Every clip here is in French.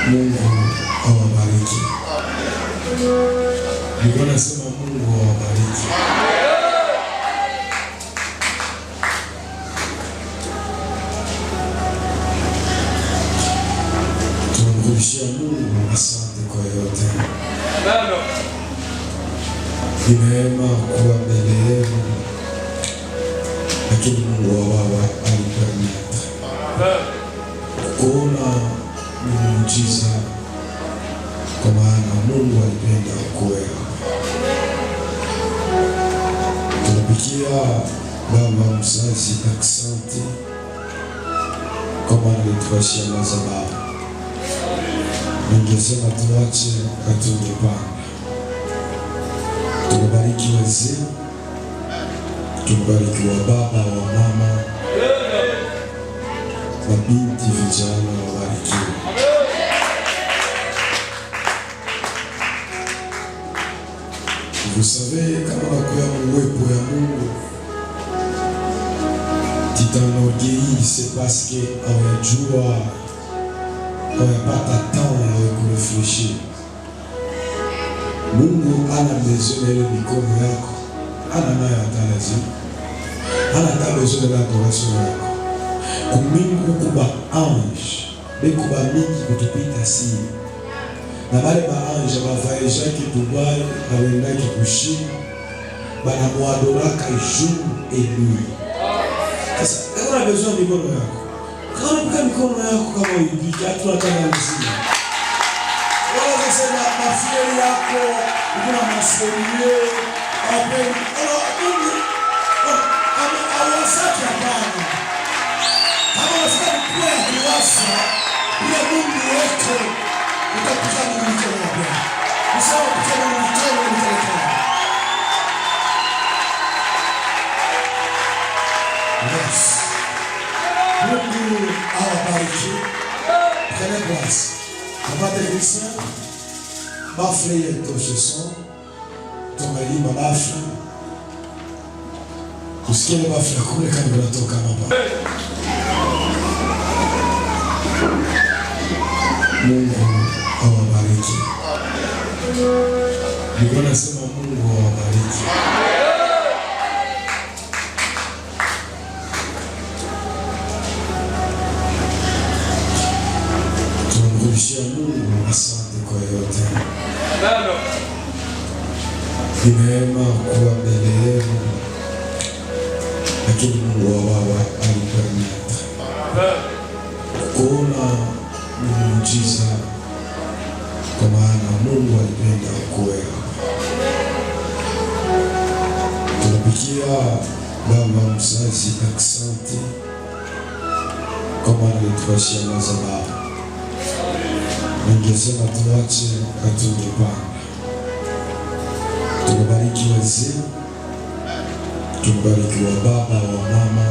Mungu awabariki. Niko nasema Mungu awabariki. Tunamrudishia Mungu asante kwa yote. Ni neema kuwa mbele yenu, lakini Mungu awawa alipermita kuona ni muujiza, kwa maana Mungu alipenda ukuwe hapa. Tunapikia baba mzazi asante, kwa maana alituachia madhabahu. Ningesema tuache hatungepanda. Tunabariki wazee, tunabariki wa baba wa mama, mabinti, vijana, wabarikiwe. Vous savez, kama nakuya uwepo ya Mungu, titanorgueillir, c'est parce que awajua awapata temps ya kurefreshir. Mungu ana besoin na ile mikono yako, ana nayo hata lazima, ana hata besoin na adoration yako. Kumingu kuba ange, bekuba mingi kutupita si. Na bale ba ange bavayageaki Dubai, balendaki kushini, banamwadoraka jour et nuit. Sasa, kuna besoin na mikono yako. Kama mka mikono yako kama uibiki, hatuatana mzima. Wala sema mafieri yako, kuna maserie, apen, kama awasaki hapana. Kama wasaki kwa kiwasa, bila Mungu wetu, utakutana na mikono yako. Usawa kutana na mikono yako. Yes. Mungu awabariki. Prenez place. Papa technicien, bafle yetu son. Tumelimba bafle. Usikie bafle kule kama unatoka hapa. Mungu awabariki. Niko nasema Mungu awabariki. Tunamrudishia Mungu asante kwa yote. Ni neema kuwa mbele yenu, lakini Mungu awawa alipermita kuona ni muujiza, kwa maana Mungu alipenda ukuwe hapa. Tunapikia baba mzazi asante, kwa maana alituachia madhabahu. Ningesema tuache hatungepanda. Tunabariki wazee, tunabariki wa baba wa mama,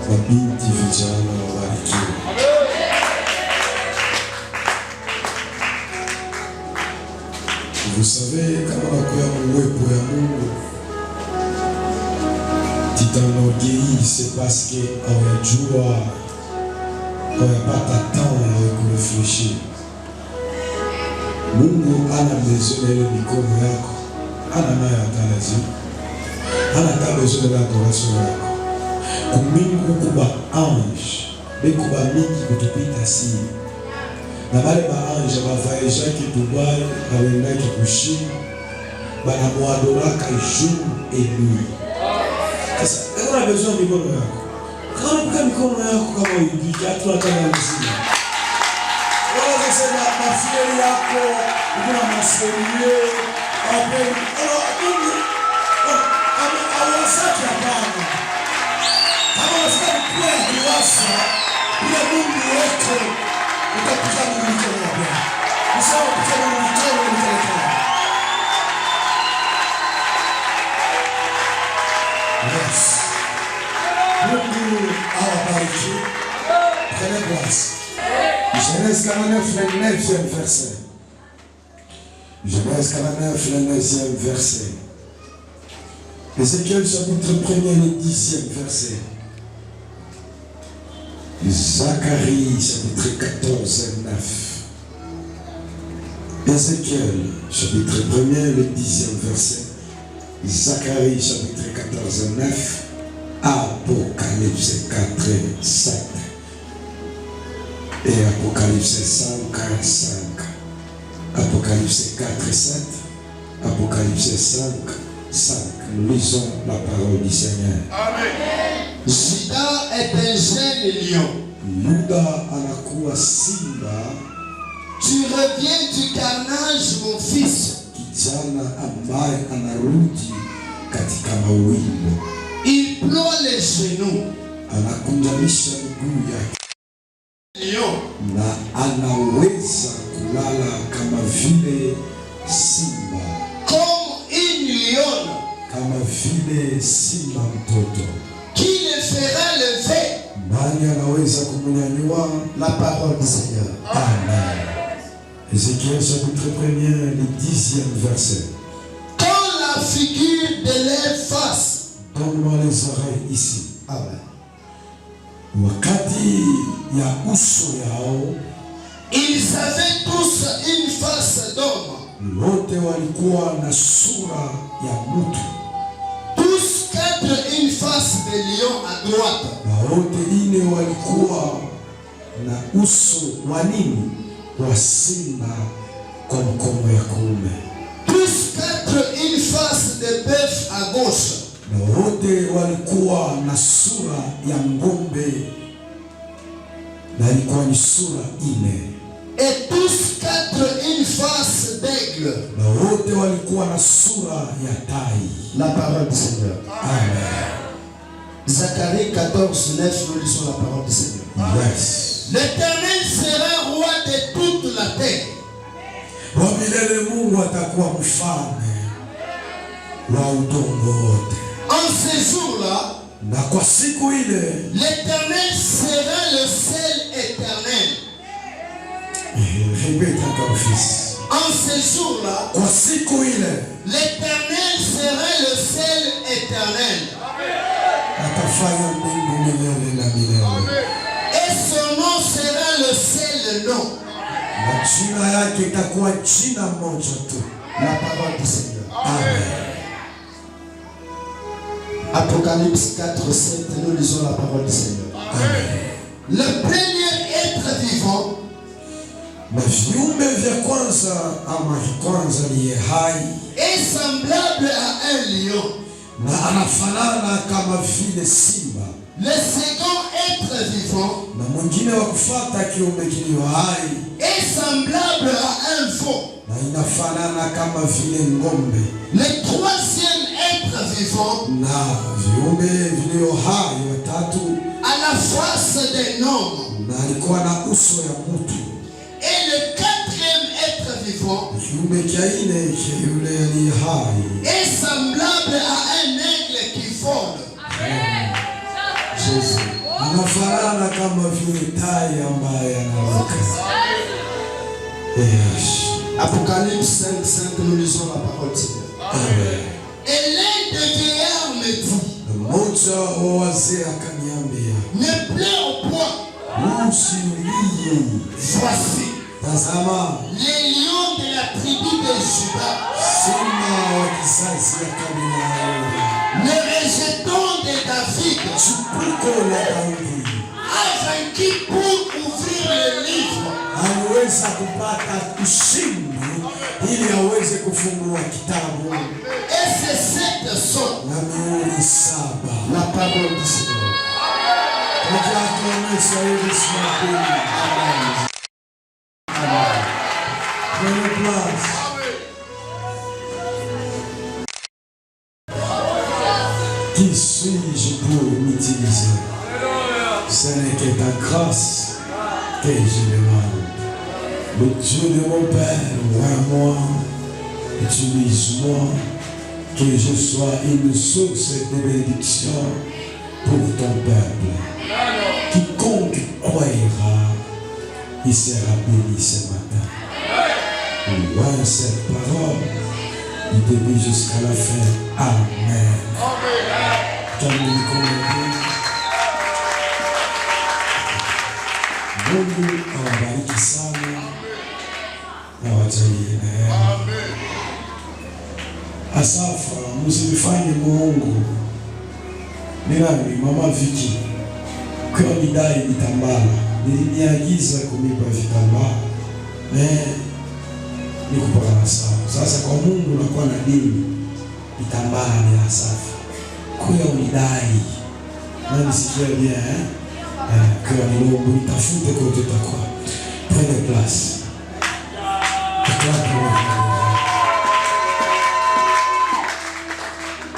mabinti, vijana, wabarikiwe. Vous savez, kama nakuya uwepo ya Mungu, titanorgueillir, c'est parce que awajua awapata temps ya kurefreshir. Mungu ana besoin na ile mikono yako, ana nayo hata lazima, ana hata besoin na adoration yako. Kumingu kuba ange, bekuba mingi kutupita si. Na bale ba ange bavayageaki Dubai, balendaki kushini, banamwadoraka jour et nuit. Sasa, kuna besoin na mikono yako. Kama mka mikono yako kama uibiki, hatuatana mzima. Wala sema mafieri yako, kuna maserie, apen, kama awasaki hapana. Kama wasaki kwa kiwasa, bila Mungu wetu, utakutana na mikono yako. Usawa kutana na mikono yako. Yes. Mungu awabariki. Prenez place. Genèse 49, le 9e verset. Genèse 49, le 9e verset. Ézéchiel chapitre 1er, le 10e verset. Zacharie chapitre 14, Ézéchiel, chapitre 1er, le 10e verset. Zacharie, chapitre 14, 9. Apocalypse 4, 7. Et Apocalypse 5, 5. Apocalypse 4, 7. Apocalypse 5, 5. Nous lisons la parole du Seigneur. Amen. Juda est un jeune lion. Yuda anakuwa simba. Tu reviens du carnage, mon fils. Kijana ambaye anarudi katika mawindo. Il ploie les genoux. Anakunjamisha miguu yake. Lion. Na anaweza kulala kama vile simba. Comme une lionne. Kama vile simba mtoto. Qui le fera lever? Nani anaweza kumnyanyua? La parole du Seigneur. Amen. Ézéchiel chapitre 1er, le 10e verset. Quand la figure de leur face. Donne-moi les oreilles ici. Amen. Wakati ya uso yao, ils avaient tous une face d'homme. Wote walikuwa na sura ya mtu. Tous quatre une face de lion à droite. Na wote ine walikuwa na uso wa nini? Wa simba kwa mkono ya kuume. Tous quatre une face de bœuf à gauche. Na wote walikuwa na sura ya ng'ombe, na ilikuwa ni sura ine. Et tous quatre une face d'aigle. Na wote walikuwa na sura ya tai. La parole du Seigneur. Amen. Zacharie 14, 9, nous lisons la parole du Seigneur. Yes. L'Éternel sera roi de toute la terre. Wa milele Mungu atakuwa mfalme wa udongo wote. En ce jour-là, na kwa siku ile, l'Éternel sera le seul éternel. Répète encore, fils. En ce jour-là, kwa siku ile, l'Éternel sera le seul éternel. atafanya mbingu milele na milele. Et son nom sera le seul nom. Na jina yake itakuwa jina moja tu. La parole du Seigneur. Amen. Apocalypse 4, 7, nous lisons la parole du Seigneur. Amen. Le premier être vivant, na viumbe vya kwanza ama kwanza liye hai, est semblable à un lion. na anafanana kama vile simba. Le second être vivant, Na mwingine wa kufuata kiumbe kilio hai, est semblable à un veau. na inafanana kama vile ng'ombe. Le troisième être vivant, Na viumbe vilio hai watatu, à la face d'un homme. na alikuwa na uso ya mtu. Et le quatrième être vivant, Kiumbe cha ine cha yule aliye hai, est semblable à un aigle qui vole. Jésus, anafanana kama vile tai ambaye anaruka. Yes. Apocalypse 5, 5, nous lisons la parole du Seigneur. Amen. Et l'un des vieillards me dit, Mmoja wa wazee akaniambia, ne pleure point. usilie, Voici tazama les lions de la tribu de Juda, simba wa kizazi ya kabila ya Yuda, le rejeton de David, chipuko la Daudi, a vaincu pour ouvrir le livre. aliweza kupata ushindi ili aweze kufungua kitabu. Et ces sept sont Na mihuri saba. la parole du Seigneur. Tujakuonyesha hivi simapili. Amen. Kwenye place. Qui suis-je pour m'utiliser? Ce n'est que ta grâce que je demande. Le Dieu de mon Père, vois-moi, utilise-moi, que je sois une source de bénédiction pour ton peuple. Quiconque croira, il sera béni ce matin. Loin cette parole, du début jusqu'à la fin. Amen. Mungu awabariki sana na wajalie Asafa, msifanye Mungu. Nani mama Viki? Kwa nidai vitambala. Niliniagiza kunipa vitambala. Nikupaka sawa. Sasa kwa Mungu nakuwa na dini. Vitambala ni Asafa. Kwa unidai. Nani sikia bien kwa Mungu nitafute kwa tutakuwa. Prenez place.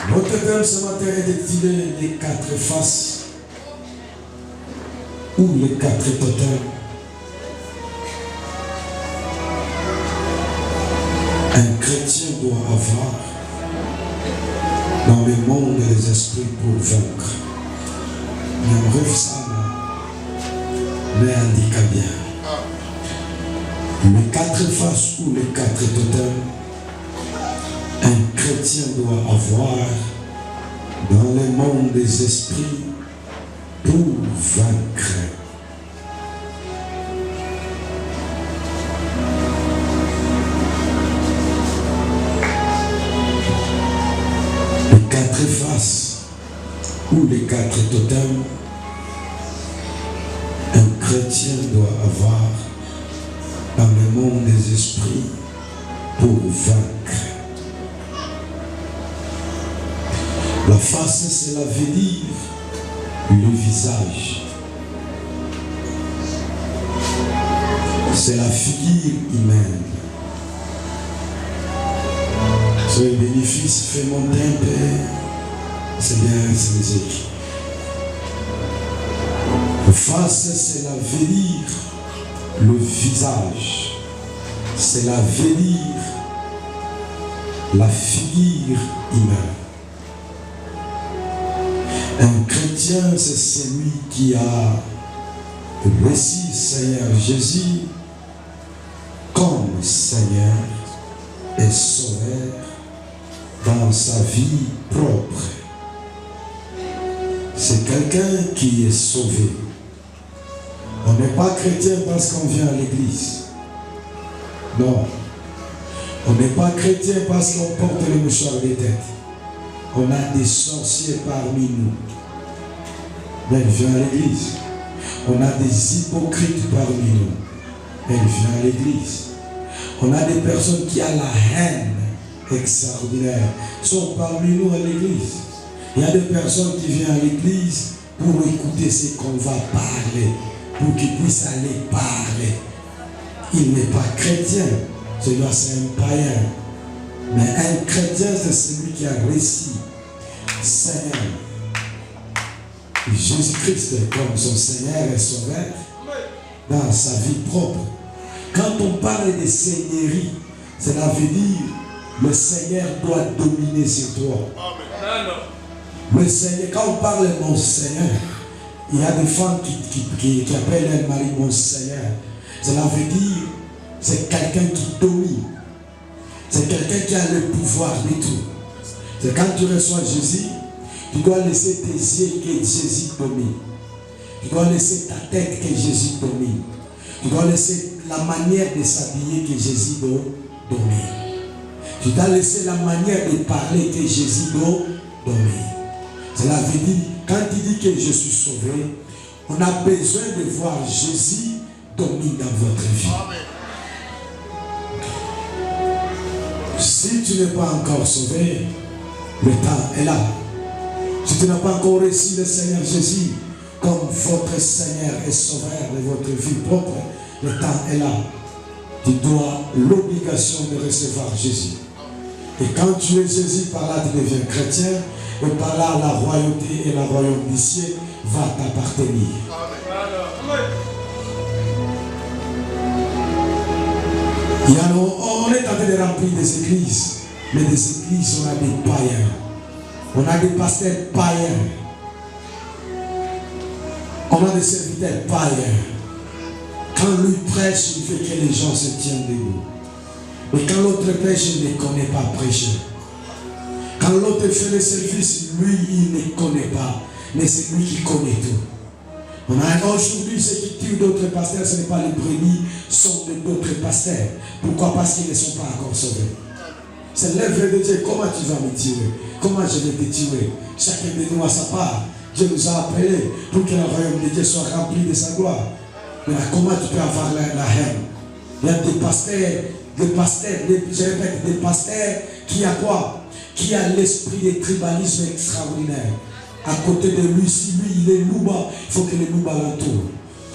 Notre thème ce matin est intitulé les 4 faces ou les 4 totems. Un chrétien doit avoir dans le monde les esprits pour vaincre. J'aimerais ça, mais indique bien. Les 4 faces ou les 4 totems, un chrétien doit avoir dans le monde des esprits pour vaincre. Les 4 faces ou les 4 totems, un chrétien doit avoir dans le monde des esprits pour vaincre. La face, cela veut dire le visage. C'est la figure humaine. C'est le bénéfice fait monter un peu. C'est bien, c'est musique. La face, c'est la veut dire le visage. C'est la veut dire la figure humaine. Un chrétien, c'est celui qui a reçu Seigneur Jésus comme Seigneur et Sauveur dans sa vie propre. C'est quelqu'un qui est sauvé. On n'est pas chrétien parce qu'on vient à l'église. Non. On n'est pas chrétien parce qu'on porte le mouchoir des têtes. On a des sorciers parmi nous. Mais ils viennent à l'église. On a des hypocrites parmi nous. Mais ils viennent à l'église. On a des personnes qui ont la haine extraordinaire. Sont parmi nous à l'église. Il y a des personnes qui viennent à l'église pour écouter ce qu'on va parler. Pour qu'ils puissent aller parler. Il n'est pas chrétien. Celui-là, c'est un païen. Mais un chrétien, c'est celui qui a reçu Seigneur Jésus-Christ comme son Seigneur et Sauveur dans sa vie propre. Quand on parle de seigneurie, cela veut dire le Seigneur doit dominer sur toi. Le Seigneur, quand on parle de mon Seigneur, il y a des femmes qui appellent leur mari mon Seigneur. Cela veut dire c'est quelqu'un qui domine. C'est quelqu'un qui a le pouvoir de tout. C'est quand tu reçois Jésus, tu dois laisser tes yeux que Jésus domine. Tu dois laisser ta tête que Jésus domine. Tu dois laisser la manière de s'habiller que Jésus domine. Tu dois laisser la manière de parler que Jésus domine. Cela veut dire, quand il dit que je suis sauvé, on a besoin de voir Jésus dominer dans votre vie. Si tu n'es pas encore sauvé, le temps est là. Si tu n'as pas encore reçu le Seigneur Jésus comme votre Seigneur et Sauveur de votre vie propre, le temps est là. Tu dois l'obligation de recevoir Jésus. Et quand tu es Jésus, par là tu deviens chrétien, et par là la royauté et la royaume du ciel va t'appartenir. On est en train de remplir des églises, mais des églises, on a des païens. On a des pasteurs païens. On a des serviteurs païens. Quand lui prêche, il fait que les gens se tiennent debout. Et quand l'autre prêche, il ne connaît pas prêcher. Quand l'autre fait le service, lui, il ne connaît pas. Mais c'est lui qui connaît tout. On a aujourd'hui ceux qui tuent d'autres pasteurs, ce n'est pas les brebis, sont d'autres pasteurs. Pourquoi? Parce qu'ils ne sont pas encore sauvés. C'est l'œuvre de Dieu. Comment tu vas me tuer? Comment je vais te tuer? Chacun de nous à sa part. Dieu nous a appelés pour que le royaume de Dieu soit rempli de sa gloire. Mais comment tu peux avoir la haine? Il y a des pasteurs, je répète, des pasteurs qui a quoi? Qui a l'esprit de tribalisme extraordinaire. À côté de lui, si lui il est Louba, il faut que les Louba l'entourent.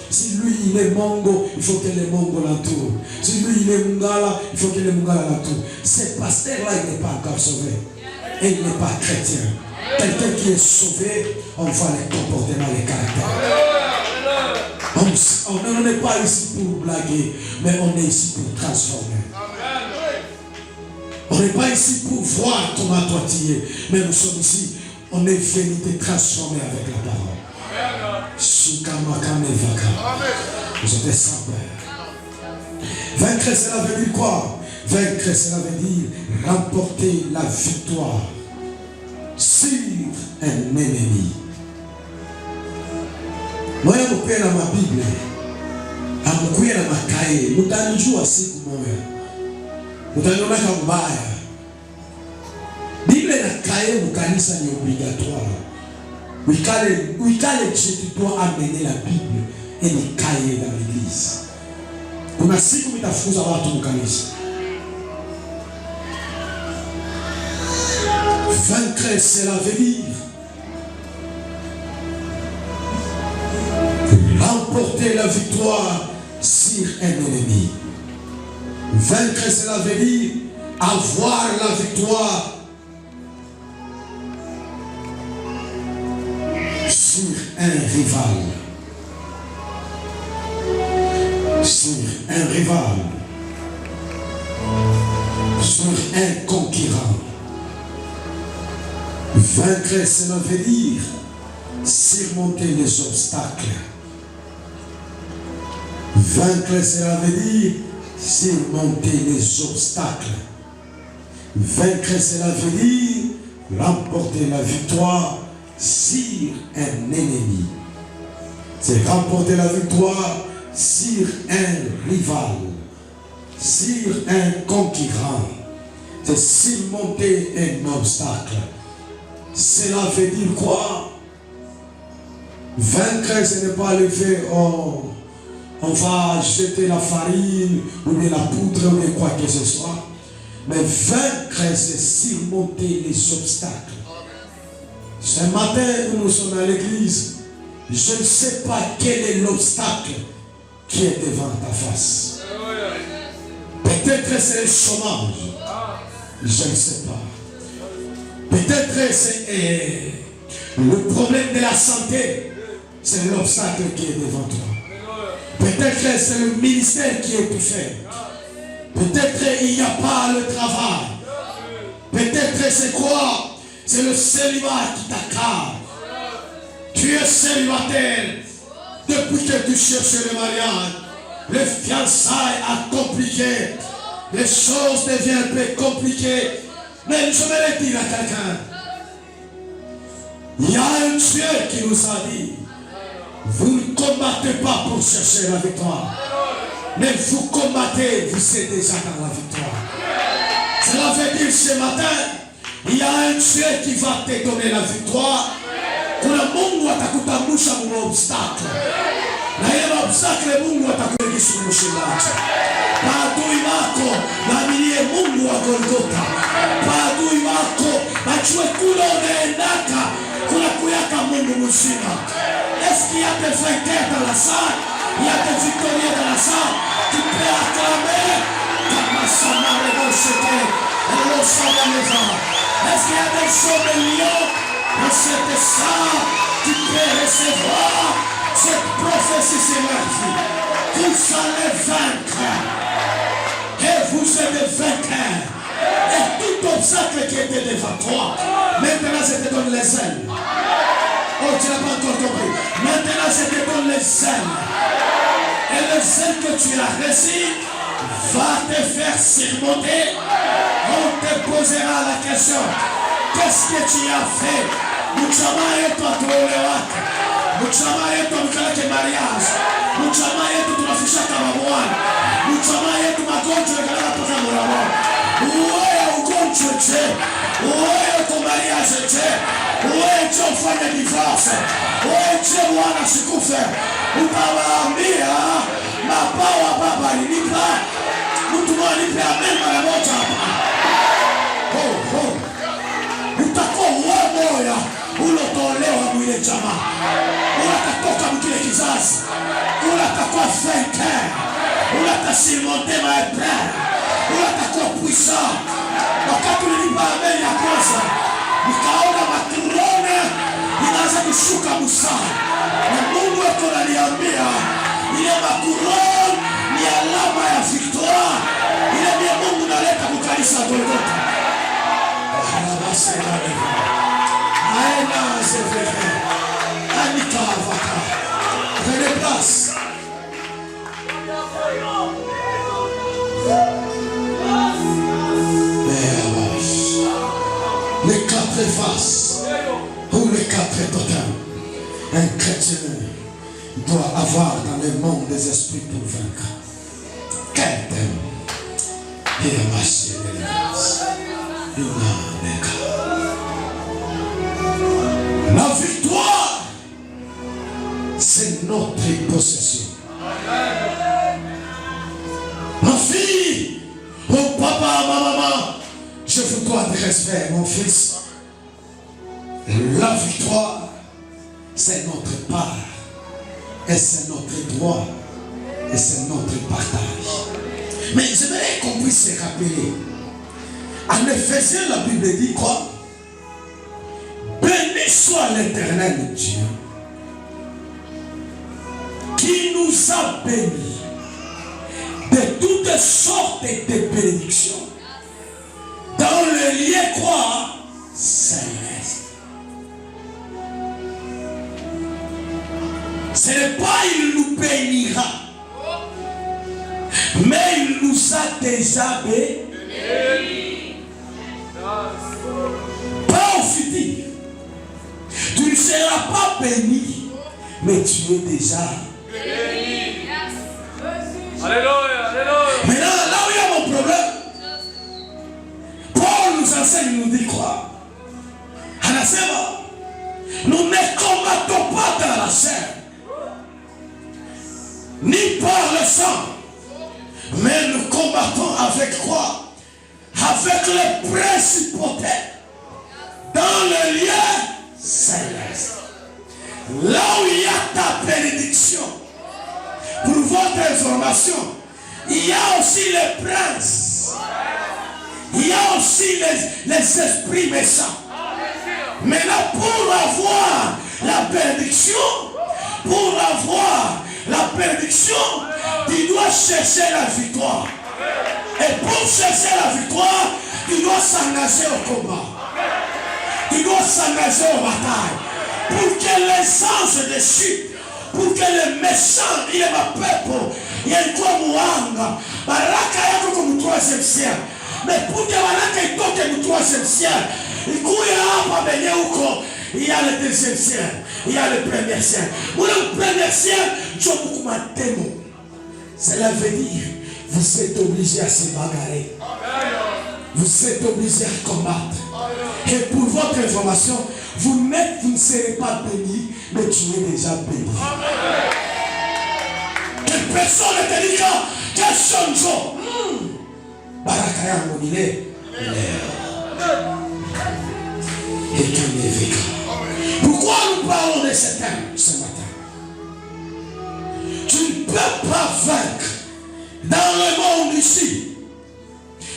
Si lui il est Mongo, il faut que les Mongo l'entourent. Si lui il est Mungala, il faut que les Mungala l'entourent. Ce pasteur-là, il n'est pas encore sauvé. Et il n'est pas chrétien. Quelqu'un qui est sauvé, on voit les comportements, les caractères. On n'est pas ici pour blaguer, mais on est ici pour transformer. On n'est pas ici pour voir comment toi tu es, mais nous sommes ici, on est venu te transformer avec la parole. Vous êtes sans peur. Vaincre, cela veut dire quoi? Vaincre, cela veut dire remporter la victoire sur un ennemi. Moi, je suis dans ma Bible. Je suis dans ma cahier. Je suis dans le jour assez comme moi. Je suis dans le mbaya. Bible na cahier, c'est obligatoire. Oui, tu dois amener la Bible et les cahiers dans l'église. On a si comme ta fousse à battre au kanisa. Vaincre, cela veut dire remporter la victoire sur un ennemi. Vaincre, cela veut dire avoir la victoire sur un rival. Sur un rival. Sur un concurrent. Vaincre, cela veut dire surmonter les obstacles. Vaincre, cela veut dire surmonter les obstacles. Vaincre, cela veut dire remporter la victoire sur un ennemi. C'est remporter la victoire sur un rival, sur un concurrent. C'est surmonter un obstacle. Cela veut dire quoi? Vaincre, ce n'est pas le fait, on va jeter la farine ou bien la poudre ou bien quoi que ce soit. Mais vaincre, c'est surmonter les obstacles. Ce matin, nous sommes à l'église. Je ne sais pas quel est l'obstacle qui est devant ta face. Peut-être c'est le chômage. Je ne sais pas. Peut-être c'est le problème de la santé. C'est l'obstacle qui est devant toi. Peut-être c'est le ministère qui est tout fait. Peut-être il n'y a pas le travail. Peut-être c'est quoi? C'est le célibat qui t'accable. Tu es célibataire depuis que tu cherches le mariage. Les fiançailles a compliqué. Les choses deviennent un peu compliquées. Mais je vais le dire à quelqu'un. Il y a un Dieu qui nous a dit, vous ne combattez pas pour chercher la victoire. Mais vous combattez, vous êtes déjà dans la victoire. Cela veut dire ce matin, il y a un Dieu qui va te donner la victoire. Kuna Mungu atakutambusha mwa obstacle. Na ile obstacle Mungu atakurekisha mshindaji. Maadui wako waaminie Mungu wa Golgotha. Maadui wako wajue kule unaendaka kuna kuyaka Mungu mzima. Est-ce qu'il y a des vainqueurs dans la salle? Il y a des victorieux dans la salle. Tu peux acclamer comme ça m'a révolté. Est-ce qu'il y a des choses de lion? Et c'est ça, tu peux recevoir cette prophétie sur la vie. Vous allez vaincre. Et vous êtes vainqueurs. Et tout obstacle qui était devant toi, maintenant je te donne les ailes. Oh, tu n'as pas encore compris. Maintenant je te donne les ailes. Et les ailes que tu as reçues va te faire surmonter. On te posera la question. Qu'est-ce que tu as fait? Mchama yetu atuolewake. Mchama yetu amkalake mariage. Mchama yetu tunafisha kama bwana. Mchama yetu magonjwa yanalala toka mwana. Uwe ugonjwa je? Wewe uko mariage je? Wewe je ufanye divorce? Wewe je Bwana sikufe? Utawaambia mabawa baba alinipa. Mtu mwanipe amen mara moja hapa. Utakuwa wewe moya ulotolewa mwile jamaa. Unatatoka mkile kizazi. Unatakuwa vainqueur. Unatasurmonter ma épreuve. Unatakuwa puissant. Wakati ulinipa amen ya kwanza, nikaona makrone inaanza kushuka Musaa. Na Mungu wako ananiambia ile makrone ni alama ya victoire. Ile ndiye Mungu naleta kukanisa Golgotha. Aena zefefe. Anika avaka. Prenez place. Les quatre faces ou les quatre totems. Un chrétien doit avoir dans le monde des esprits pour vaincre. Quel thème? Et la machine et la victoire, c'est notre possession. Ma fille, mon papa, ma maman, je vous dois de respect, mon fils. La victoire, c'est notre part. Et c'est notre droit. Et c'est notre partage. Mais j'aimerais qu'on puisse se rappeler. En Éphésiens, la Bible dit quoi? Béni soit l'Éternel Dieu qui nous a bénis de toutes sortes de bénédictions dans le lieu quoi? Céleste. Ce n'est pas il nous bénira, mais il nous a déjà bénis. Pas au futur. Tu ne seras pas béni, mais tu es déjà béni. Alléluia, alléluia. Maintenant, là où il y a mon problème, Paul nous enseigne, nous dit quoi? Anasema, nous ne combattons pas dans la chair, ni par le sang, mais nous combattons avec quoi? Avec les principautés dans le lieu céleste. Là où il y a ta bénédiction, pour votre information, il y a aussi les princes, il y a aussi les esprits méchants. Maintenant, pour avoir la bénédiction, tu dois chercher la victoire. Et pour chercher la victoire, tu dois s'engager au combat. Tu dois s'engager aux batailles. Pour que les anges de chute, pour que les méchants, il y a ma peuple, il y a quoi mouanga, baraka yako comme troisième ciel. Mais pour que baraka y toque le troisième ciel, il y a le deuxième ciel, il y a le premier ciel. Pour le premier ciel, cela veut dire, vous êtes obligés à se bagarrer. Vous êtes obligés à combattre. Et pour votre information, vous ne serez pas bénis, mais tu es déjà béni. Que personne ne te dira quel changeau. Barakaya Monile. Et qu'il est vécu. Pourquoi nous parlons de ce thème ce matin? Tu ne peux pas vaincre dans le monde ici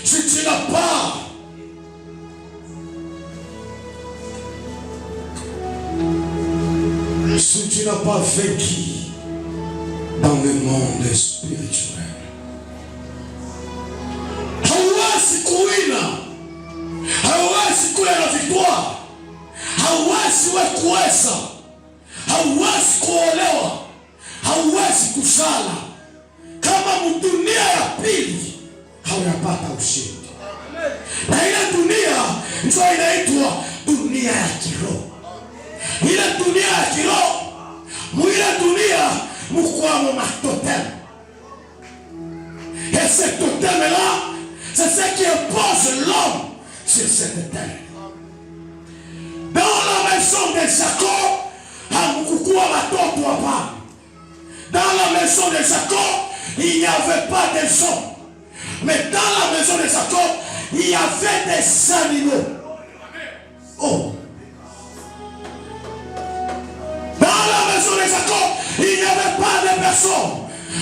si tu n'as pas vaincu dans le monde spirituel. Hauwezi kuwina, hauwezi kula na victoire, hauwezi kuweza, hauwezi kuolewa, hauwezi kusala kama mdunia ya pili hauyapata ushindi. Na ile dunia ndio inaitwa dunia ya kiroho. Ile dunia ya kiroho, mwile dunia mkwamo matotem. Et ce totem là, c'est ce qui impose l'homme sur cette terre. Dans la maison de Jacob, dans la maison de Jacob, il n'y avait pas de gens. Mais dans la maison de Jacob, il y avait des animaux. Oh! Dans la maison de Jacob, il n'y avait pas de personnes.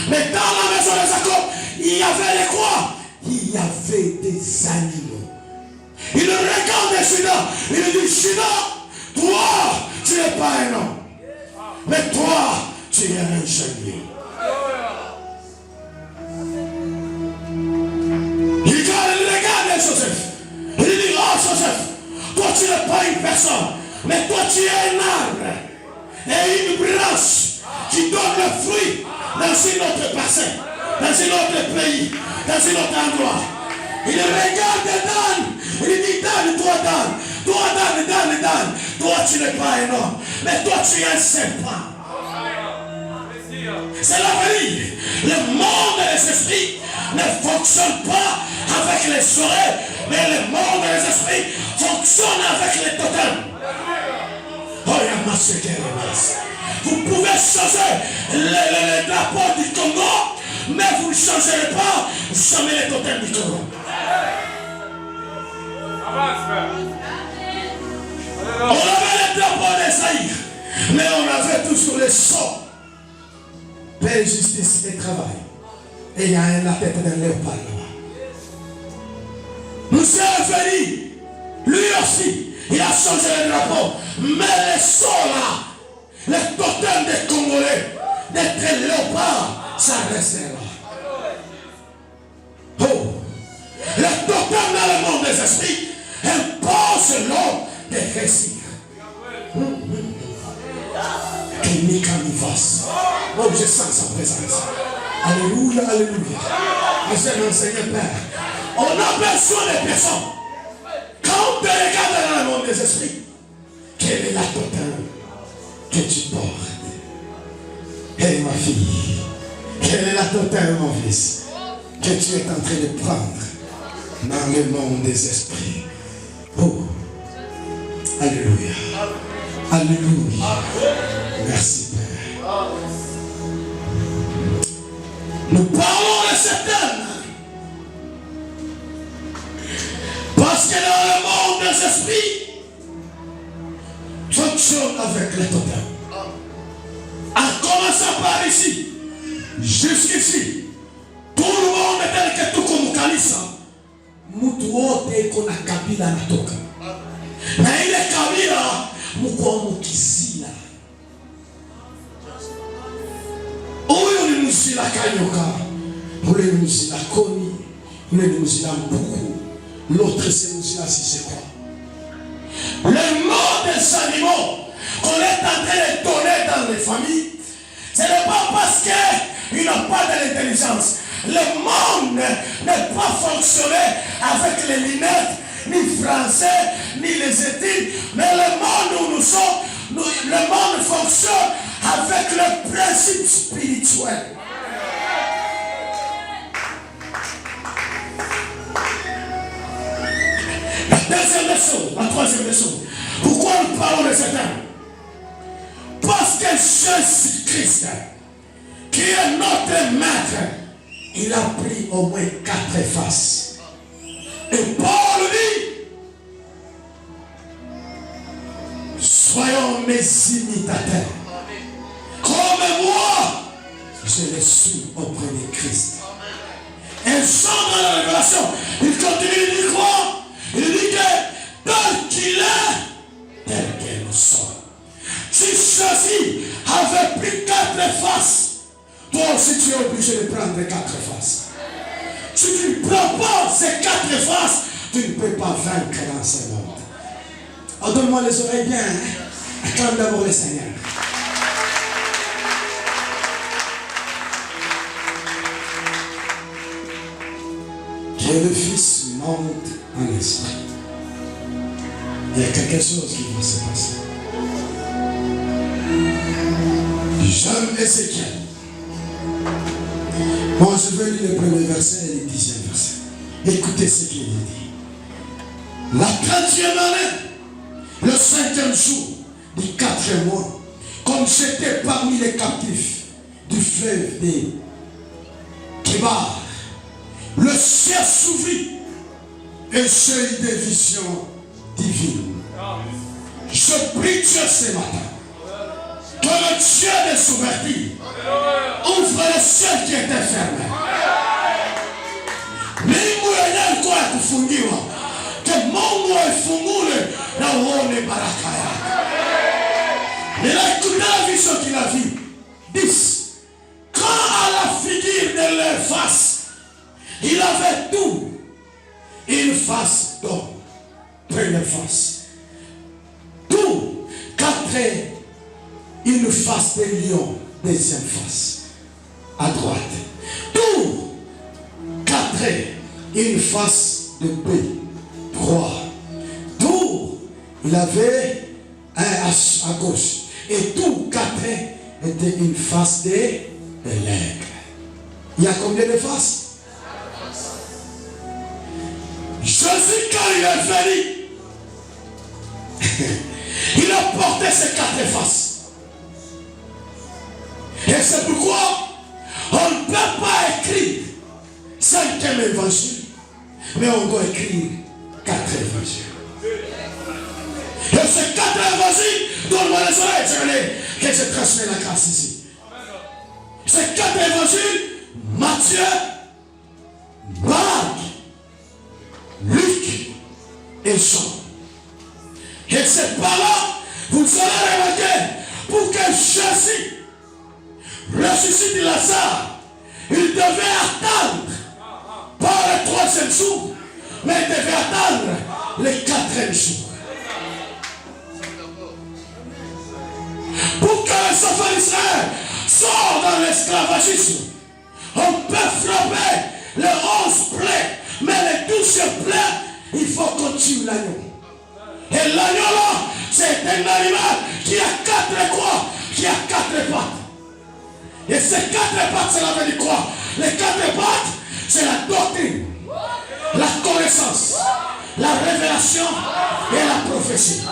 Mais dans la maison de Jacob, il y avait de quoi? Il y avait des animaux. Il regarde Judas. Il dit, Judas, toi, tu n'es pas un homme. Mais toi, tu es un génie. Il regarde Joseph. Il dit, oh Joseph, toi tu n'es pas une personne, mais toi tu es un arbre et une branche qui donne le fruit dans un autre bassin, dans un autre pays, dans un autre endroit. Il regarde Dan. Il dit, Dan, toi tu n'es pas un homme, mais toi tu es un serpent. C'est la vérité. Le monde des esprits ne fonctionne pas avec les oreilles, mais le monde des esprits fonctionne avec les totems. Vous pouvez changer le drapeau du Congo, mais vous ne changerez pas jamais les totems du Congo. On avait le drapeau des Zaïre, mais on avait toujours les sons. Paix, justice et travail. Et il y a la tête d'un léopard là-bas. Monsieur Feli, lui aussi, il a changé le drapeau. Mais les sons là, les totems des Congolais, d'être léopard, ça restait là. Oh, les totems dans le monde des esprits imposent l'homme de réussir. Oh, je sens sa présence. Alléluia, alléluia. Monsieur mon Seigneur Père, on a besoin de personnes. Quand on te regarde dans le monde des esprits, quelle est la totem que tu portes? Hé ma fille, quelle est la totem, mon fils, que tu es en train de prendre dans le monde des esprits? Oh, alléluia. Alléluia. Merci Père. Nous parlons de cet homme parce que dans le monde des esprits fonctionne avec les totems. En commençant par ici, jusqu'ici, tout le monde est tel que tout comme Kalisa. Mutu wote kuna kabila natoka. Na ile kabila mko mkizila. Huyo ni mzila Kanyoka, ule ni mzila Koni, ule ni mzila Mbuku, l'autre c'est mzila Siseko. Le monde des animaux qu'on est en train de donner dans les familles, ce n'est pas parce qu'ils n'ont pas de l'intelligence. Le monde n'est pas fonctionné avec les lunettes, ni français, ni les études, mais le monde où nous sommes, le monde fonctionne avec le principe spirituel. La deuxième leçon, la troisième leçon. Pourquoi nous parlons de cet homme? Parce que Jésus-Christ, qui est notre maître, il a pris au moins 4 faces. Et Paul dit, soyons mes imitateurs. Comme moi, je le suis auprès de Christ. Et sans dans la révélation, il continue, il dit quoi? Il dit que tel qu'il est, tel que nous sommes. Si Jésus avait pris 4 faces, toi aussi tu es obligé de prendre 4 faces. Si tu ne prends pas ces 4 faces, tu ne peux pas vaincre dans ce monde. Oh, donne-moi les oreilles bien. Hein? Acclame d'abord le Seigneur. Que le Fils monte en esprit. Il y a quelque chose qui va se passer. J'aime Ézéchiel. Moi, je vais lire le premier verset et le 10e verset. Écoutez ce qu'il dit. La 30e année, le 5e jour du 4e mois, comme j'étais parmi les captifs du fleuve des Kébar, le ciel s'ouvrit et j'ai eu des visions divines. Je prie Dieu ce matin que le Dieu des ouvertures ouvre le ciel qui était fermé. Mungu yenyewe ya kufungiwa, que Mungu aifungule na uone baraka yake. Ninaikuta la vision qu'il a vue. 10. Quand à la figure de leur face, il avait tout. Une face d'homme, première face. Tout, 4, une face de lion, deuxième face, à droite. Tout, 4, une face de paix, 3. Tout, il avait un à gauche. Et tout, 4, était une face de l'aigle. Il y a combien de faces? Jésus, quand il est venu, il a porté ses 4 faces. Et c'est pourquoi on ne peut pas écrire 5e évangile, mais on doit écrire 4 évangiles. Et ces 4 évangiles, donne-moi les oreilles, que je transmets la grâce ici. Ces 4 évangiles, Matthieu, Marc, Luc et Jean. Et c'est par là, vous allez remarquer, pour que Jésus ressuscite Lazare, il devait attendre, pas le 3e jour, mais il devait attendre le 4e jour. Pour que les enfants d'Israël sortent dans l'esclavagisme, on peut frapper les 11 plaies, mais les 12e plaies, il faut qu'on tue l'agneau. Et l'agneau là, c'est un animal qui a 4 quoi? Qui a 4 pattes. Et ces 4 pattes, c'est la veut dire quoi? Les 4 pattes, c'est la doctrine, la connaissance, la révélation et la prophétie.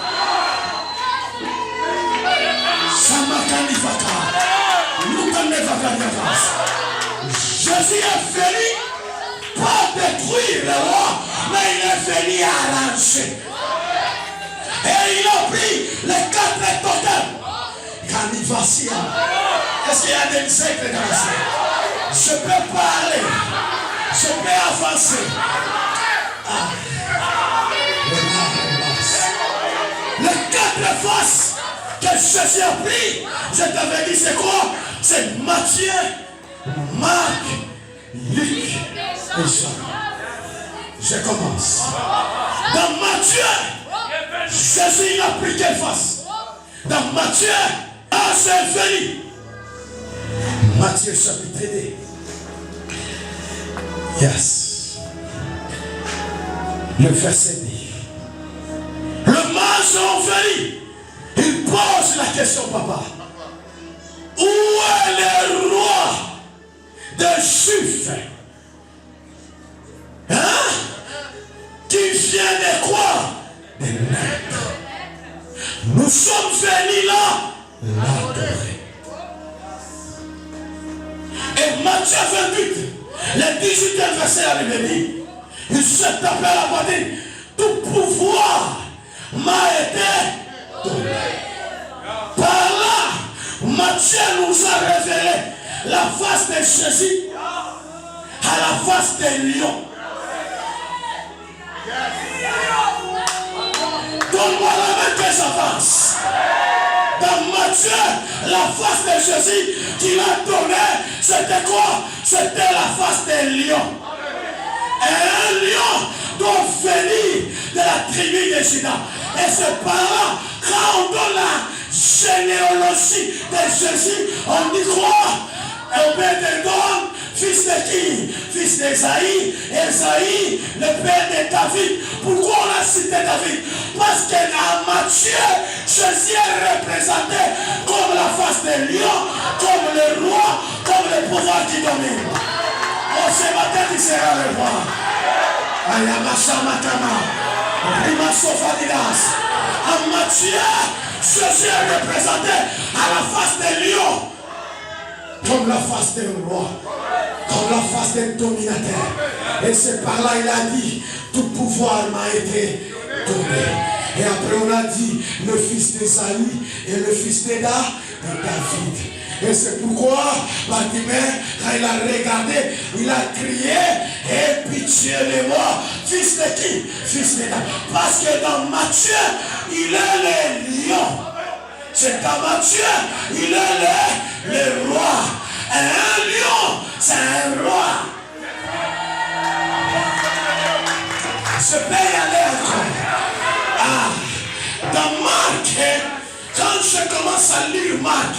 Jésus est venu pas détruire le roi, mais il est venu arranger. Et il a pris les 4 totems. Canivasia. Est-ce qu'il y a des insectes dans ça? Je peux parler. Je peux avancer. Les 4 faces que Jésus a pris, je t'avais dit c'est quoi? C'est Matthieu, Marc, Luc et Jean. Je commence. Dans Matthieu, Jésus il a pris quelle face? Dans Matthieu, c'est venu. Matthieu chapitre 2. Yes. Le verset 10. Le mage en venu. Il pose la question, papa. Où est le roi des Juifs? Hein? Qui vient de quoi? De naître. Nous sommes venus là, l'adorer. Et Matthieu 28, le 18e verset à l'ennemi, il se tapait la poitrine. Tout pouvoir m'a été donné. Par là, Matthieu nous a révélé la face de Jésus à la face des lions. Donne-moi la main que j'avance. Dans Matthieu, la face de Jésus qu'il a donnée, c'était quoi? C'était la face des lions. Et un lion doit venir de la tribu de Juda. Et c'est par là, quand on donne la généalogie de Jésus, on dit quoi? Obed-Edom, fils de qui? Fils d'Esaïe. Esaïe, le père de David. Pourquoi on a cité David? Parce qu'à Matthieu, Jésus est représenté comme la face des lions, comme le roi, comme le pouvoir qui domine. Oh, ce matin, tu seras le roi. Ayamashamatama. En Matthieu, Jésus est représenté à la face des lions, comme la face d'un roi, comme la face d'un dominateur. Et c'est par là il a dit, tout pouvoir m'a été donné. Et après on a dit, le fils d'Esaïe et le fils de David. Et c'est pourquoi Bartimée, quand il a regardé, il a crié, aie pitié de moi. Fils de qui? Fils de David. Parce que dans Matthieu, il est le lion. C'est dans Matthieu, il est le roi. Et un lion, c'est un roi. Je peux y aller encore. Dans Marc, quand je commence à lire Marc,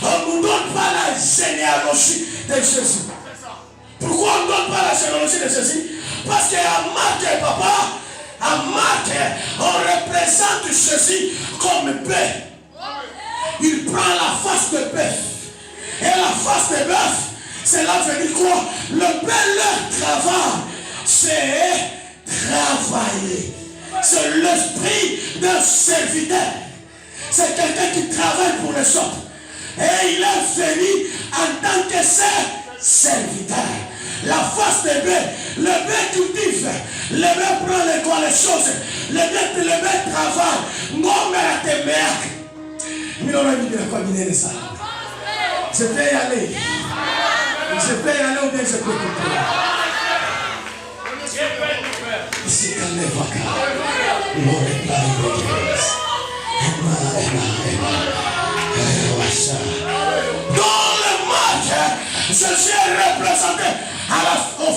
on ne nous donne pas la généalogie de Jésus. Pourquoi on ne donne pas la généalogie de Jésus? Parce qu'à Marc, papa, à Marc, on représente Jésus comme bœuf. Il prend la face de bœuf. Et la face de bœuf, cela veut dire quoi? Le bel travail, c'est travailler. C'est l'esprit d'un serviteur. C'est quelqu'un qui travaille pour les autres. Et il est venu en tant que serviteur. La face de bœuf, le bœuf cultive, le bœuf prend les choses, le bœuf travaille. Non, mais la témère. Mais on a mis de la combiner ça. Je peux y aller. Je peux y aller ou bien je peux couper. Ici, quand les vacances, il aurait plein de choses. Dans le match, Jésus est représenté au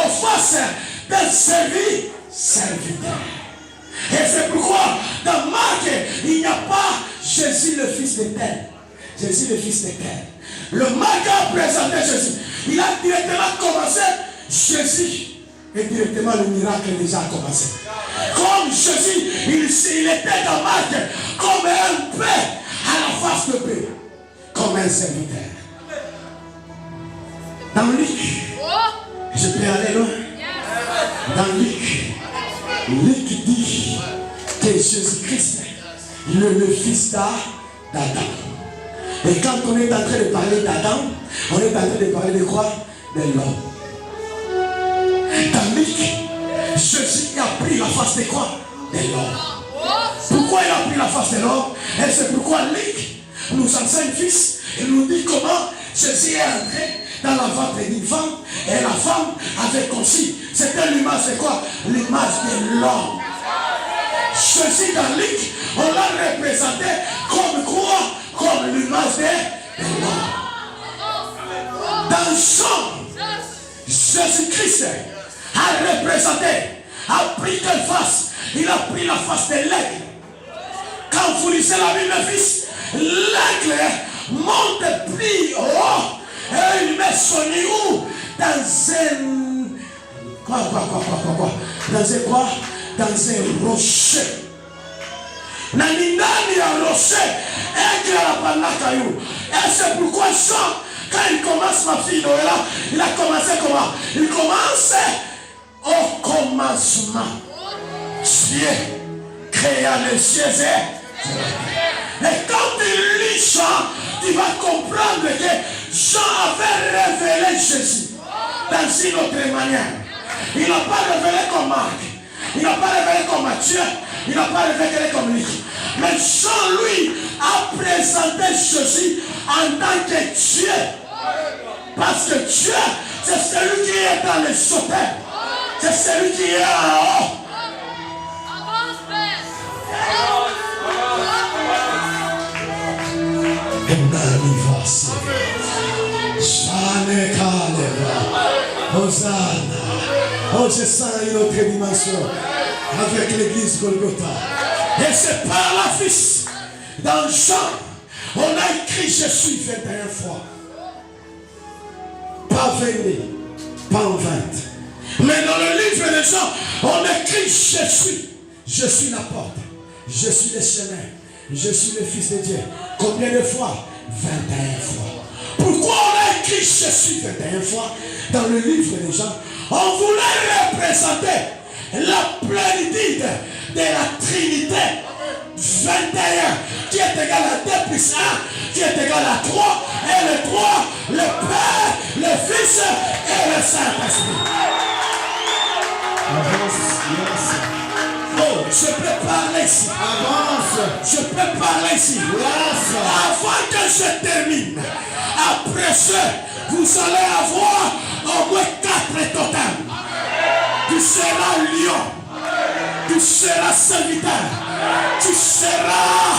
face d'un serviteur. Et c'est pourquoi dans Marc, il n'y a pas Jésus le fils d'Éterne. Jésus le fils d'Éterne. Le Marc a présenté Jésus. Il a directement commencé Jésus. Et directement le miracle déjà a commencé. Comme Jésus, il était dans Marc comme un père à la face de Dieu, comme un serviteur. Dans Luc, je peux aller loin. Dans Luc dit que Jésus-Christ est le fils d'Adam. Et quand on est en train de parler d'Adam, on est en train de parler de quoi? De l'homme. Dans Luc, Jésus a pris la face de quoi? De l'homme. Pourquoi il a pris la face de l'homme? Et c'est pourquoi Luc nous enseigne fils. Il nous dit comment Jésus est entré dans la ventre d'une femme et la femme avait conçu. C'était l'image de quoi? L'image de l'homme. Jésus dans Luc, on l'a représenté comme quoi? Comme l'image de l'homme. Dans Jean, Jésus-Christ a représenté, a pris quelle face? Il a pris la face de l'aigle. Quand vous lisez la Bible, fils, l'aigle monte plus haut et il met son nid où? Dans un... Dans un rocher. Nanindani a rocher, aigle a panakayou. Et c'est pourquoi Jean, quand il commence, ma fille Noëlla, il a commencé comment? Il commence au commencement. Dieu créa les cieux et quand il lit Jean, tu vas comprendre que Jean avait révélé Jésus dans une autre manière. Il n'a pas révélé comme Marc, il n'a pas révélé comme Matthieu, il n'a pas révélé comme Luc. Mais Jean, lui, a présenté Jésus en tant que Dieu. Parce que Dieu, c'est celui qui est dans les sauteurs. C'est celui qui est en haut. Hosanna. Oh, je sens une autre dimension avec l'église Golgotha. Et c'est par la fils. Dans Jean, on a écrit Jésus 21 fois. Pas 20, pas en 20. Mais dans le livre de Jean, on écrit Jésus. Je suis la porte. Je suis le chemin. Je suis le fils de Dieu. Combien de fois? 21 fois. Pourquoi on a écrit Jésus 21 fois dans le livre de Jean? On voulait représenter la plénitude de la Trinité. 21 qui est égal à 2 plus 1 qui est égal à 3 et le 3, le Père, le Fils et le Saint-Esprit. Oh, je peux parler ici. Avance. Je peux parler ici. Avant que je termine, après ça, vous allez avoir au moins 4 totems. Tu seras lion. Tu seras serviteur. Tu seras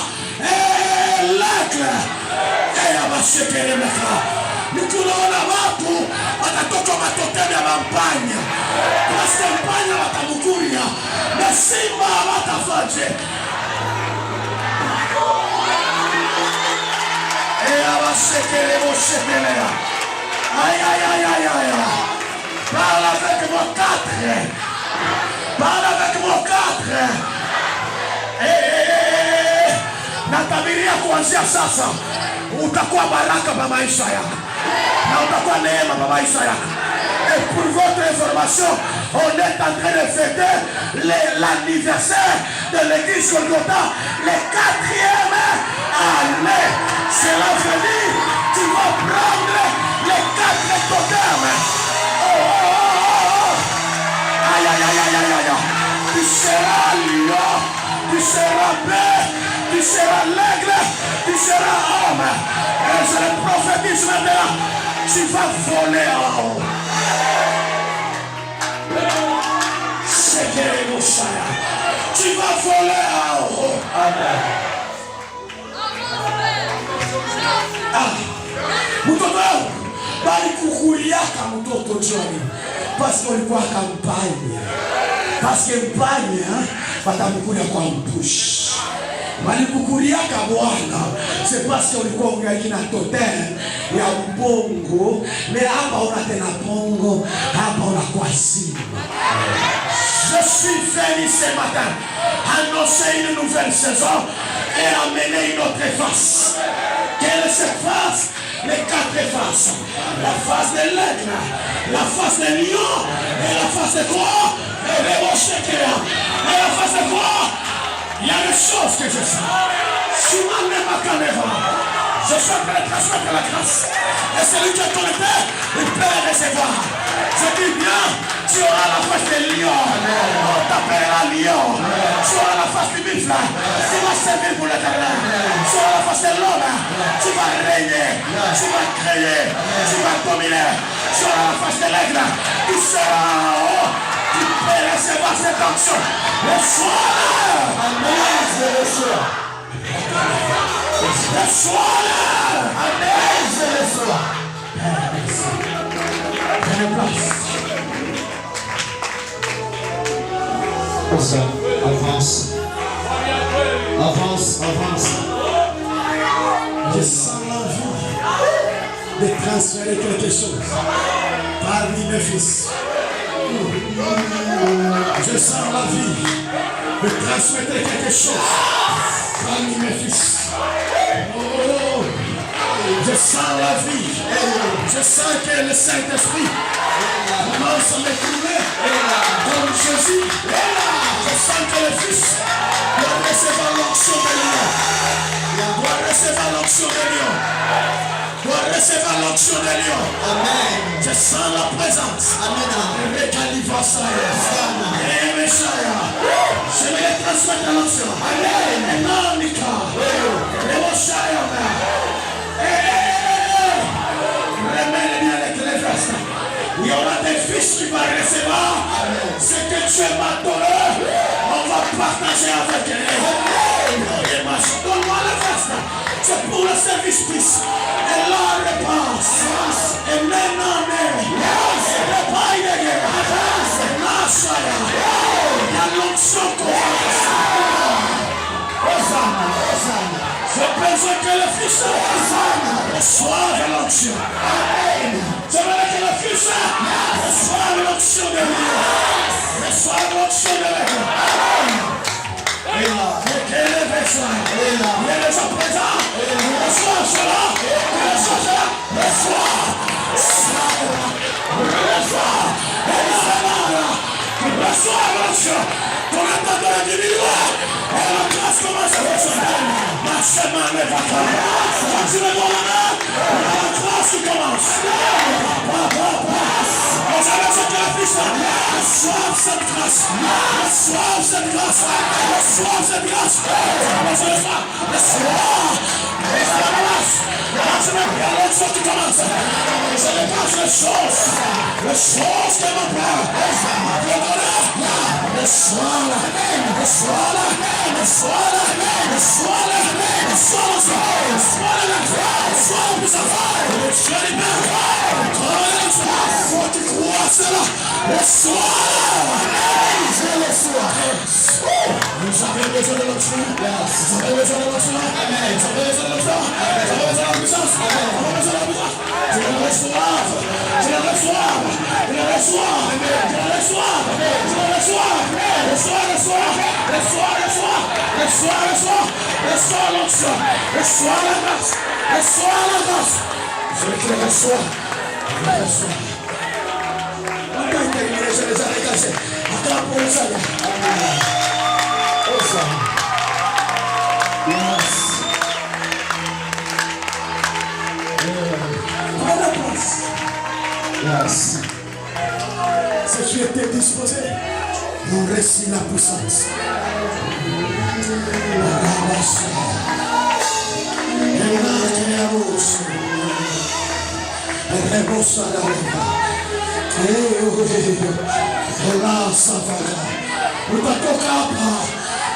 l'aigle. Et abashekeremeka. Nikunaona watu watatoka matokeo ya mampanya. Basi mpanya watamukuria. Na simba watafanje. Et abashekeremoshekelea. Aïe aïe aïe aïe aïe. Parle avec vos 4. Parle avec vos 4. Natabiria kuanzia sasa utakuwa baraka kwa maisha yako na utakuwa neema kwa maisha yako. Et pour votre information, on est en train de fêter l'anniversaire de l'église Golgotha, le 4e année. Cela veut dire tu vas prendre les 4 totems. Aïe aïe aïe aïe aïe aïe. Tu seras lion, tu seras paix, tu seras l'aigle, tu seras homme. Et je le prophétise maintenant, tu vas voler en haut. C'est que tu vas voler en haut. Amen. Mtoto wangu bali kukuriaka mtoto Johnny parce qu'on voit campagne. Parce que mpagne watamkulia kwa mpushi. Walikukuriaka Bwana. C'est parce que ulikuwa ungaiki na totem ya ubongo. Mais hapa una tena bongo, hapa una kwa simba. Je suis venu ce matin annoncer une nouvelle saison et amener une autre face. Quelle est cette face? Les 4 faces. La face de l'aigle, la face de lion, et la face de quoi? Et la face de quoi? Il y a des choses que je sais. Je suis mal même à Canéva. Je suis en train de transmettre la grâce. Et celui qui est connecté, il peut la recevoir. Je dis bien, tu auras la face de lion. On t'appellera lion. Tu auras la face du buffle. Tu vas servir pour l'éternel. Tu auras la face de l'homme. Tu vas régner. Tu vas créer. Tu vas dominer. Tu auras la face de l'aigle. Tu seras en haut. Tu peux recevoir cette action. Le soir. Amen. Je le soir. Le soir. Amen. Je le soir. Prenez place. Ça, avance. Avance, avance. Je sens l'envie de transférer quelque chose parmi mes fils. Je sens l'envie de transmettre quelque chose parmi mes fils. Oh, je sens la vie. Je sens que le Saint-Esprit commence à m'écouler comme Jésus. Je sens que le Fils doit recevoir l'onction de Dieu. Doit recevoir l'onction de Dieu. Doit recevoir l'onction de Dieu. Amen. Je sens la présence. Amen. Je vais les transmettre à l'onction. Amen. Non, Nika. Il y aura des fils qui vont recevoir ce que Dieu m'a donné. On va partager avec eux. Donne-moi le reste. C'est pour le service fils. Et la réponse. Et maintenant, le bail de guerre. Il y a l'onction qu'on va. J'ai besoin que le Fils reçoive l'onction. Je veux que le Fils reçoive l'onction de Dieu. Reçoive l'onction de Dieu. Il est déjà présent. Reçois cela. Reçois cela. Reçois. Reçois l'onction. diminuer. Et la grâce commence à descendre. Ma semaine est vacante. Quand tu me donnes la main, la grâce qui commence. Vous avez besoin de la puissance. Reçois cette grâce. Reçois cette grâce. Reçois cette grâce. Reçois. Il y a l'autre chose qui commence. Je dépasse les choses. Les choses que mon Père. Reçois-la. Reçois-la. Reçois-la. Reçois-la. Reçois-la. Reçois-la. Reçois-la plus avant. Je libère. Faut que tu crois cela. Reçois-la. Je reçois. Vous avez besoin de l'autre. Vous avez besoin de l'autre. Vous avez besoin de l'autre. Vous avez besoin de la puissance. Vous avez besoin de la puissance. Tu le reçois. Tu le reçois. Tu le reçois. Tu le reçois. Tu le reçois. Reçois, reçois. Reçois, reçois. Reçois, reçois. Reçois l'onction. Reçois la grâce. Reçois la grâce. Celui qui le reçoit. Je le reçois. Quand il termine, je les ai regardés. Attends pour le salut. Oh, ça. Yes. Prends la place. Yes. Si tu étais disposé, on récit la puissance.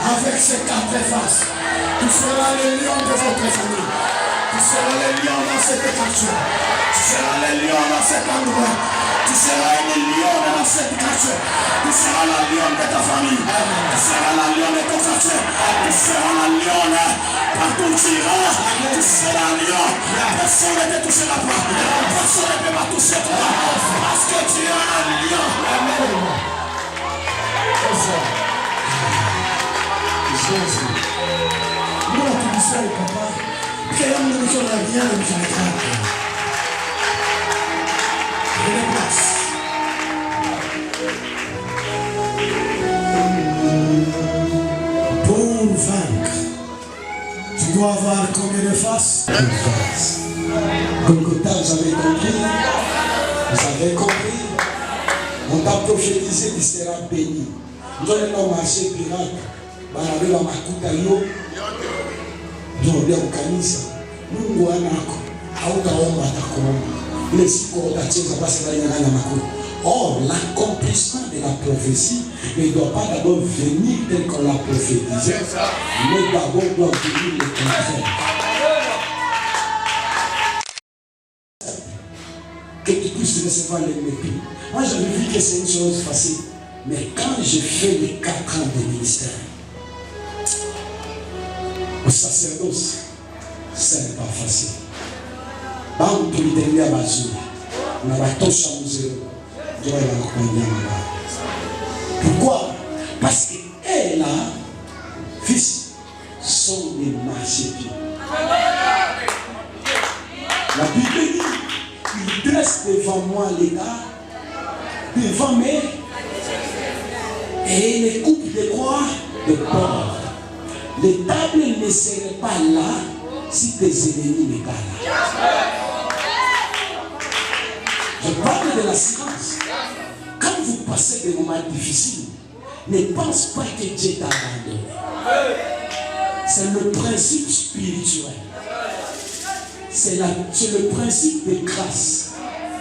Avec ces quatre faces, tu seras le lion de votre famille. Tu seras le lion dans cette quartier. Tu seras le lion dans cet endroit. Tu seras le lion dans cette quartier. Tu seras la lion de ta famille. Tu seras la lion de ton quartier. Tu seras la lion partout où tu iras. Tu seras la lion. Personne ne te touchera pas. Personne ne peut pas toucher toi. Parce que tu es un lion. Amen. Jésus. Nous, tu dis ça, papa. Créons nous sur la vie, nous sommes prenez place. Pour vaincre, tu dois avoir combien de faces? Une face. Golgotha, vous avez compris? Vous avez compris? On t'a prophétisé qu'il sera béni. Nous allons marcher pirate. Barabela makuta yo ndio kanisa Mungu anako hautaomba atakuomba ile siku utacheza basi ndani makuta. Or l'accomplissement de la prophétie ne doit pas d'abord venir tel qu'on l'a prophétisé, mais d'abord doit venir le contraire. Que tu puisses recevoir les mépris. Moi j'avais vu que c'est une chose facile, mais quand je fais les 4 ans de ministère au sacerdoce, ce n'est pas facile. Quand tu me donnes à Bazou, on a battu à musée. Pourquoi? Parce qu'elle a fils sont des marchepieds. La Bible dit, il dresse devant moi les gars, devant mes, et les coupes de quoi? De porc. Les tables ne seraient pas là si tes ennemis n'est pas là. Je parle de la science. Quand vous passez des moments difficiles, ne pense pas que Dieu t'a abandonné. C'est le principe spirituel. C'est le principe de grâce.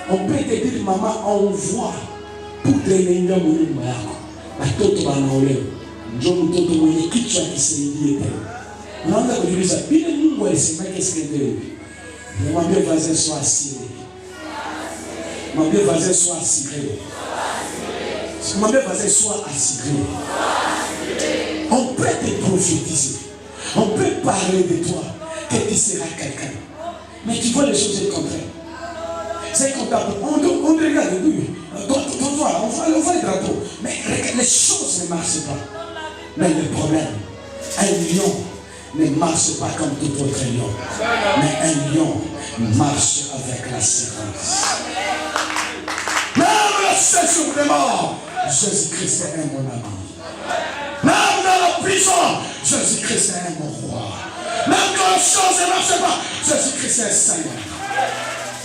On peut te dire, maman, on voit pour traîner un homme. Ndio mtoto mwenye kichwa kisaidie tena. Unaanza kujiuliza bila Mungu alisema qu'est-ce que Dieu dit? Mwambie vaze soit assuré. Mwambie vaze soit assuré. Mwambie vaze soit assuré. On peut te prophétiser. On peut parler de toi que tu seras quelqu'un. Mais tu vois les choses du contraire. C'est comme ça. On regarde oui. On voit le drapeau. Mais les choses ne marchent pas. Mais le problème, un lion ne marche pas comme tout autre lion. Mais un lion marche avec l'assurance. Même le séjour des morts, Jésus-Christ est mon ami. Même dans la prison, Jésus-Christ est mon roi. Même quand les choses ne marchent pas, Jésus-Christ est Seigneur.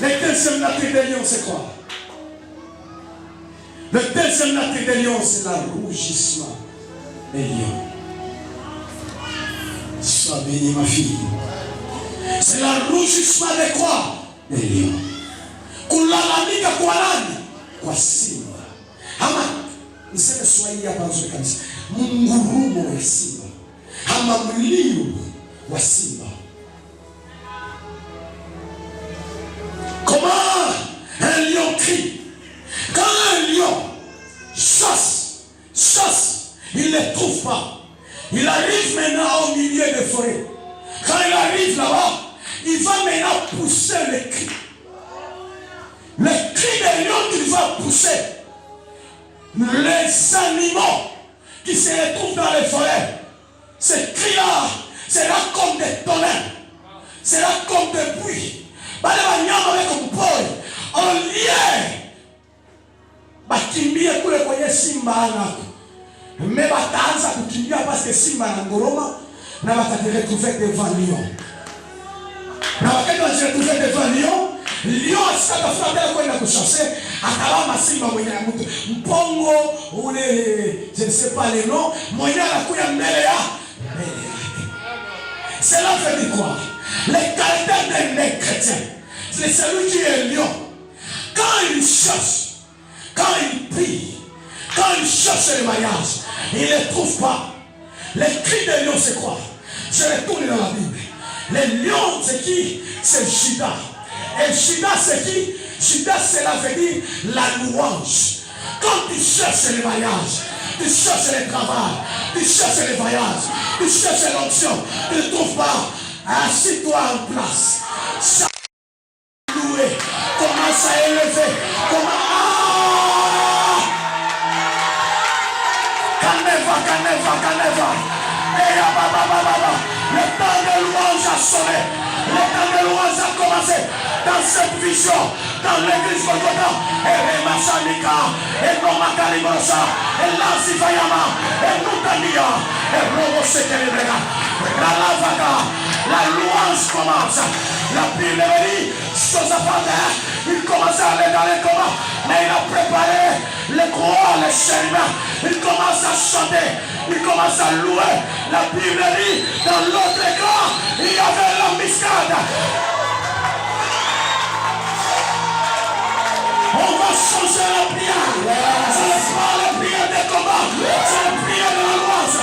Le deuxième nature des lions, c'est quoi? Le deuxième nature des lions, c'est le rougissement des lions. Sois bénie, ma fille. C'est le rougissement de quoi? Des lions. Kulalamika kwa nani? Kwa simba. Ama niseme Swahili hapa nzuri kabisa. Mungurumo wa simba. Ama mlio wa simba. Comment un lion crie? Quand un lion chasse, il ne les trouve pas. Il arrive maintenant au milieu des forêts. Quand il arrive là-bas, il va maintenant pousser le cri. Le cri des lions qu'il va pousser. Les animaux qui se retrouvent dans les forêts, ce cri-là sera comme des tonnerres, sera comme des bruits. On liait bakimbie kule kwenye simba anako. Mais bataanza kukimbia parce que simba na ngoroma na batajiretrouver devant lion. Na wakati wajiretrouver devant lion asitatafuta tena kwenda kuchasser, akalama simba mwenye mtu mpongo ule, je ne sais pas les noms, mwenye anakuya mbele yake. Cela veut dire quoi? Les caractères des chrétiens, c'est celui qui est lion. Quand il cherche, quand il prie, quand il cherche le mariage, il ne les trouve pas. Les cris des lions, c'est quoi? Je retourne dans la Bible. Les lions, c'est qui? C'est Judas. Et Judas, c'est qui? Judas, cela veut dire la louange. Quand tu cherches le mariage, tu cherches le travail, tu cherches le voyage, tu cherches l'onction, tu ne trouves pas. Assis-toi en place. Louer. Commence à élever. Caneva. Le temps de louange a sonné. Le temps de louange a commencé. Dans cette vision, dans l'église Golgotha, et Masanika, et Nomakalibosa, et Lansifayama, et Nutania, et Robo Sekelebega, la Lavaka, la louange commence. La Bible dit, Josaphat, il commence à aller dans les combats, mais il a préparé les croix, les chérubins. Il commence à chanter, il commence à louer. La Bible dit, dans l'autre écran, il y avait l'embuscade. On va changer la prière. Ce n'est pas la prière des combats, c'est la prière de la louange.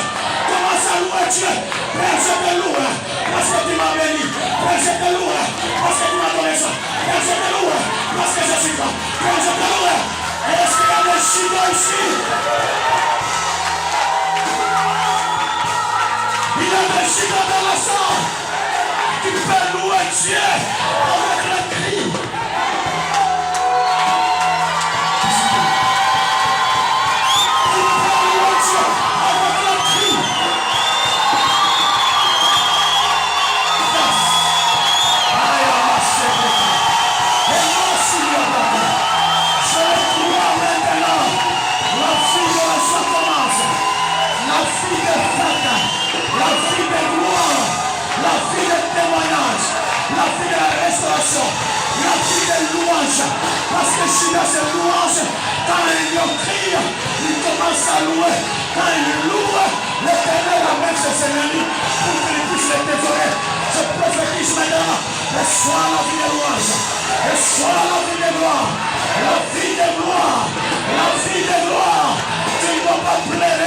Commence à louer Dieu. Père, je te loue parce que tu m'as béni. Père, je te loue parce que tu m'as donné ça. Père, je te loue parce que je suis là. Père, je te loue. Est-ce qu'il y a des chiens ici? Il y a des chiens dans la salle qui peuvent louer Dieu avec le cri. La vie de louange, parce que Judas se louange, quand il crie, il commence à louer, quand il loue, l'Éternel amène ses ennemis pour qu'il puisse les dévorer. Je prophétise maintenant, reçois la vie de louange, reçois la vie de gloire, la vie de gloire, la vie de gloire. Tu ne vas pas plaire